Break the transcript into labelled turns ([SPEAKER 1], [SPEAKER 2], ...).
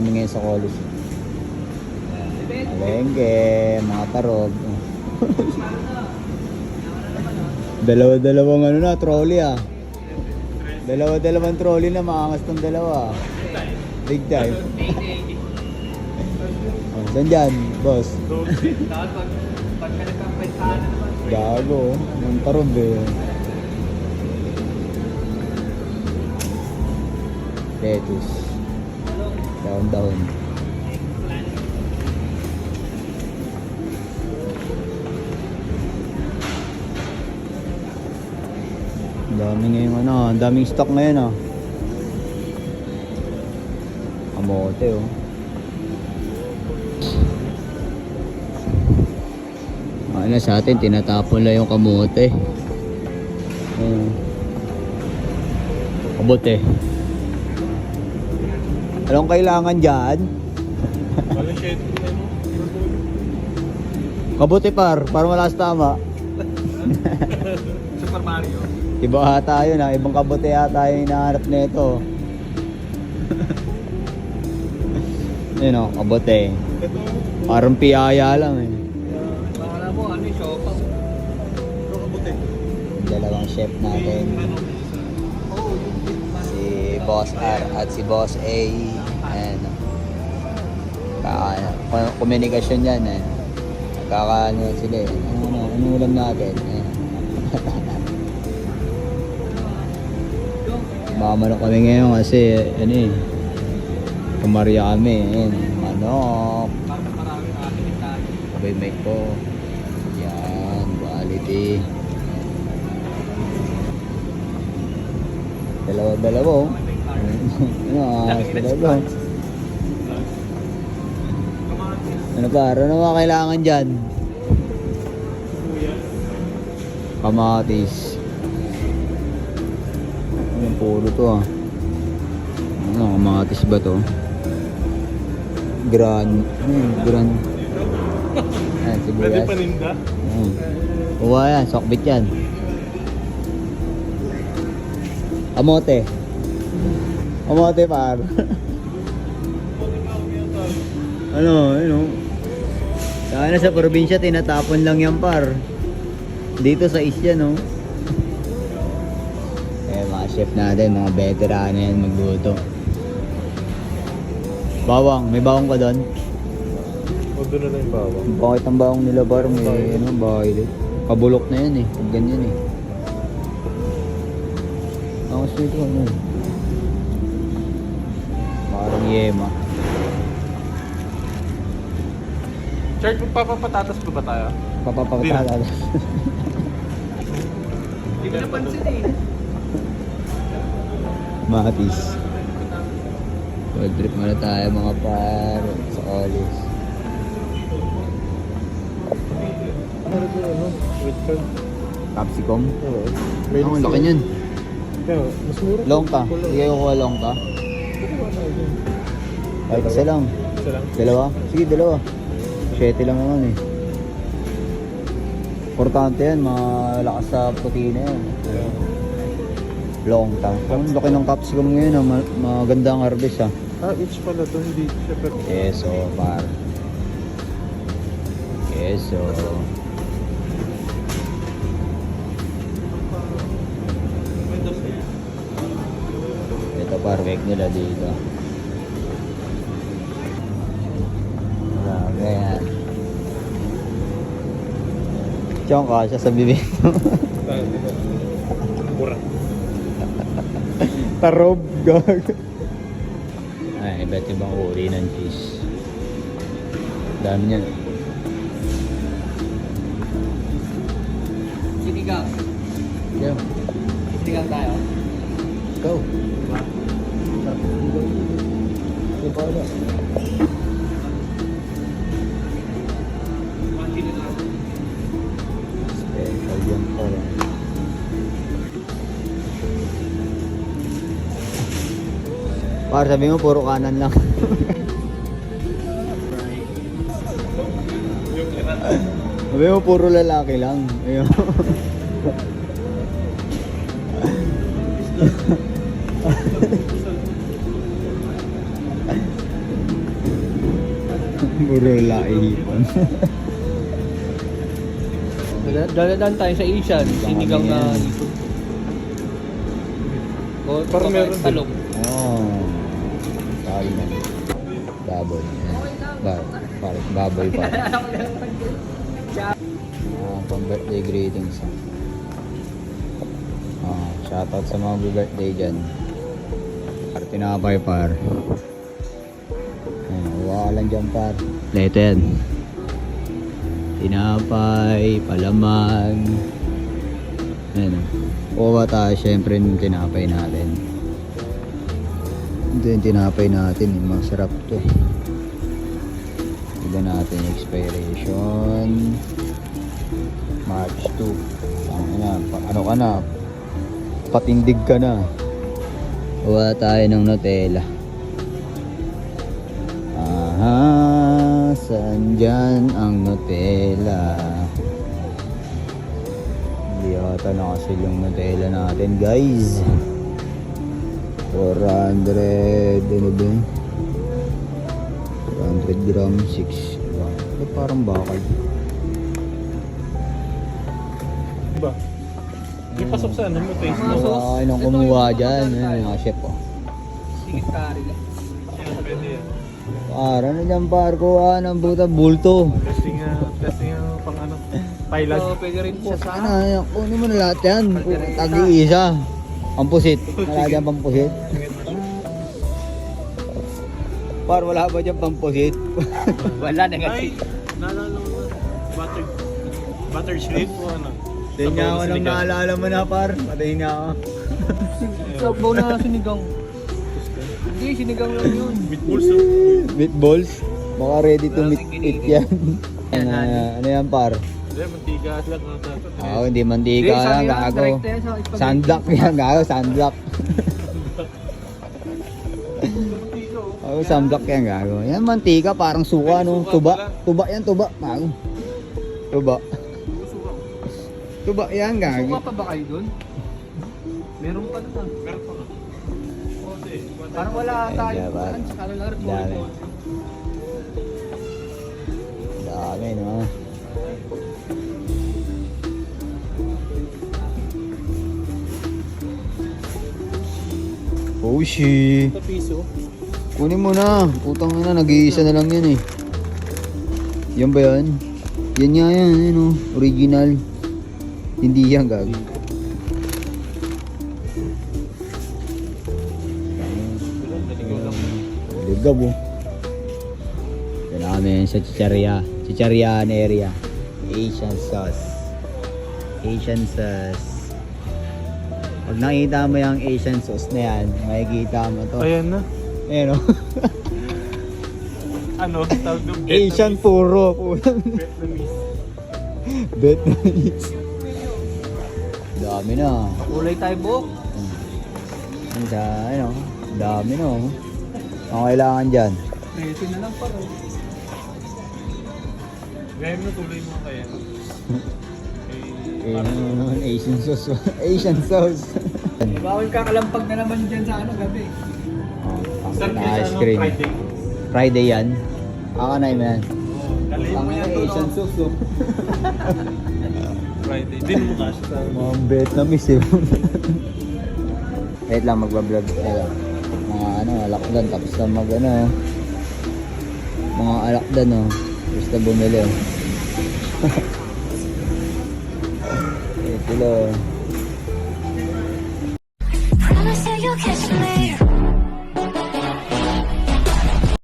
[SPEAKER 1] kami ngayon sa Colis. Malengke, mga tarog. Dalawa-dalawang ano na, trolley ah. Dalawa-dalawang trolley na, maangas ng dalawa. Big time. Oh, saan dyan, boss? Gago, ng tarog eh. Lettuce. Daon-daon. Dami ngayon ano, ang daming stock ngayon ah. Kamote oh. Ano sa atin, tinatapon lang yung kamote. Kamote. Anong kailangan dyan? Kabote para malakas tama.
[SPEAKER 2] Super Mario.
[SPEAKER 1] Iba ata yun ha, ibang kabote ata yung hinahanap nito. Yun o, kabote. Parang piyaya lang eh.
[SPEAKER 2] Baka mo, ano yung shopa? Kabote.
[SPEAKER 1] Dalawang chef natin. Si Boss R at si Boss A. Ayan. Komunikasyon yan eh. Kakaano sila eh. Ano ulam natin? Ayan. Mamanok kami ngayon kasi ano eh. Kumarya kami. Ayan. Manok. Sabay mic ko. Yan. Quality. Dalawa-dalawa oh. Dalawa. Ano pa? Ano mga kailangan dyan? Kamatis. Ano puro to ah. Ano, kamatis ba to? Gran. Gran. Ayan, sibuyas.
[SPEAKER 2] Pwede paninda?
[SPEAKER 1] Uwa yan, sokbit yan. Kamote. Kamote par. Ano. Sana sa probinsya tinatapon lang yan par. Dito sa isya no. Mga chef natin, mga veterano yan magluto. Bawang, may bawang ka doon?
[SPEAKER 2] O doon na lang yung bawang.
[SPEAKER 1] Bakit ang bawang nila par? May ano, bakit? Kabulok na yan eh, pag ganyan eh. Ang sweet one eh. Parang yema.
[SPEAKER 2] Chart, magpapapatatas pa ba tayo?
[SPEAKER 1] Papapagtalalas.
[SPEAKER 2] Hindi ko napansin eh.
[SPEAKER 1] Matis. Road trip muna tayo mga par sa Colis.
[SPEAKER 2] Ano ito ano? Wait ka.
[SPEAKER 1] Capsicum?
[SPEAKER 2] Oo.
[SPEAKER 1] Ang laki niyan.
[SPEAKER 2] Kaya, mas mura.
[SPEAKER 1] Long ka. Sige ko kuha long ka. Kahit isa lang.
[SPEAKER 2] Isa lang.
[SPEAKER 1] Dalawa? Sige, dalawa. 7 lang naman eh. Importante yan, malakas sa protina yan. Long time. Ang laki ng capsicum ngayon ah. Maganda ang harvest ah.
[SPEAKER 2] Ah, each pala to, hindi siya per...
[SPEAKER 1] Keso, par. Keso. Ito par, wake nila dito. Marami yan. Tiyong ka siya sa bibig mo.
[SPEAKER 2] Mura.
[SPEAKER 1] Tarob, gag. Ay, iba't ibang uri ng cheese. Dami niyan.
[SPEAKER 2] Sinigang.
[SPEAKER 1] Yeah.
[SPEAKER 2] Sinigang tayo.
[SPEAKER 1] Go. Hindi pa wala. Special yan pa rin. Par, sabi mo puro kanan lang. Sabi mo puro lalaki lang. Ayun. Puro laihipon.
[SPEAKER 2] Daladaan tayo sa Asian. Sinigang na
[SPEAKER 1] yan.
[SPEAKER 2] O,
[SPEAKER 3] Parang meron din.
[SPEAKER 2] talong.
[SPEAKER 1] Oh. Sabi na. Baboy. Baboy pa. Pang birthday greetings. Shoutout sa mga birthday dyan. Tinapay par. Huwag ka lang dyan par. Ito yan. Tinapay, palaman. Ayan o. Kuha tayo syempre ng tinapay natin. Ito yung tinapay natin. Masarap to. Tignan natin yung expiration. March 2. Ano ka na? Patindig ka na. Kuha tayo ng Nutella. Aha, saan dyan ang Nutella? Hindi ata nakasil yung Nutella natin, guys. 400, ano ba yun? 400 grams, 6. Ba't parang bakal?
[SPEAKER 3] Diba? May pasok sa ano mo, taste mo.
[SPEAKER 1] Ay, nang kumuha dyan. Ay, mga chef, oh.
[SPEAKER 2] Sige, kari lang.
[SPEAKER 3] Yan, pwede yan.
[SPEAKER 1] Para na dyan, par. Kuha ng buta, bulto.
[SPEAKER 3] Testing pang ano, pilot.
[SPEAKER 2] So, pwede rin po sa
[SPEAKER 1] Sana, kunin mo na lahat yan. Tag-iisa. Pampusit. Wala dyan pampusit. Par, wala ba dyan pampusit?
[SPEAKER 2] Wala na
[SPEAKER 3] Ay, naalala ko na. Butter shrimp o ano?
[SPEAKER 1] Hindi niya ako nang naalala mo na, par. Patayin niya ako.
[SPEAKER 2] Sabaw na sinigang. Hindi, sinigang lang yun.
[SPEAKER 3] Meatballs o?
[SPEAKER 1] Meatballs. Baka ready to eat yan. Ano yan, par?
[SPEAKER 3] Hindi, mantiga lang ang dapat.
[SPEAKER 1] Hindi mantika yan, gago. Sunblock yan, gago, sunblock. Sunblock yan, gago. Yan, mantika, parang suka, no? Tuba. Tuba yan, tuba. Gago. Tuba. Tuba yan, gago.
[SPEAKER 2] Suka pa ba kayo dun? Meron pa na.
[SPEAKER 3] Meron pa nga.
[SPEAKER 2] Parang wala tayo.
[SPEAKER 1] Ay, dapat.
[SPEAKER 2] Sa kalalaro.
[SPEAKER 1] Dami. Dami, no? Oh, shit.
[SPEAKER 3] Ito piso.
[SPEAKER 1] Kunin mo na. Putang ina, nag-iisa na lang yan eh. Yan ba yan? Yan nga yan, ano, original. Hindi yan, gago. Ligab oh. Yan namin sa Chicharian area. Asian sauce. Asian sauce. Pag nakita mo yung Asian sauce na yan, makikita mo to.
[SPEAKER 3] Ayan na.
[SPEAKER 1] Ayan o.
[SPEAKER 3] Ano? Tawag ng
[SPEAKER 1] Asian puro.
[SPEAKER 3] Vietnamese.
[SPEAKER 1] Vietnamese. Dami na.
[SPEAKER 2] Kulay tayo buhok.
[SPEAKER 1] Ang sa, ano, dami na. Ang kailangan dyan.
[SPEAKER 2] Resin na lang pa rin.
[SPEAKER 3] Gaya mo tuloy mo kaya.
[SPEAKER 1] Asian sauce. Asian sauce.
[SPEAKER 2] Bawal kakalampag na naman dyan sa ano gabi.
[SPEAKER 1] Ang ice cream.
[SPEAKER 3] Friday.
[SPEAKER 1] Friday yan. Akanay mo yan.
[SPEAKER 3] Dalhin
[SPEAKER 1] Ang
[SPEAKER 3] mo yan
[SPEAKER 1] Asian
[SPEAKER 3] to.
[SPEAKER 1] sauce oh.
[SPEAKER 3] Friday. Din mo kasi sa
[SPEAKER 1] Mga Vietnamese eh. Wait lang, magbablog. Mga ano, alakdan. Tapos na mag ano. Mga alakdan oh. Basta bumili oh. Ito lang.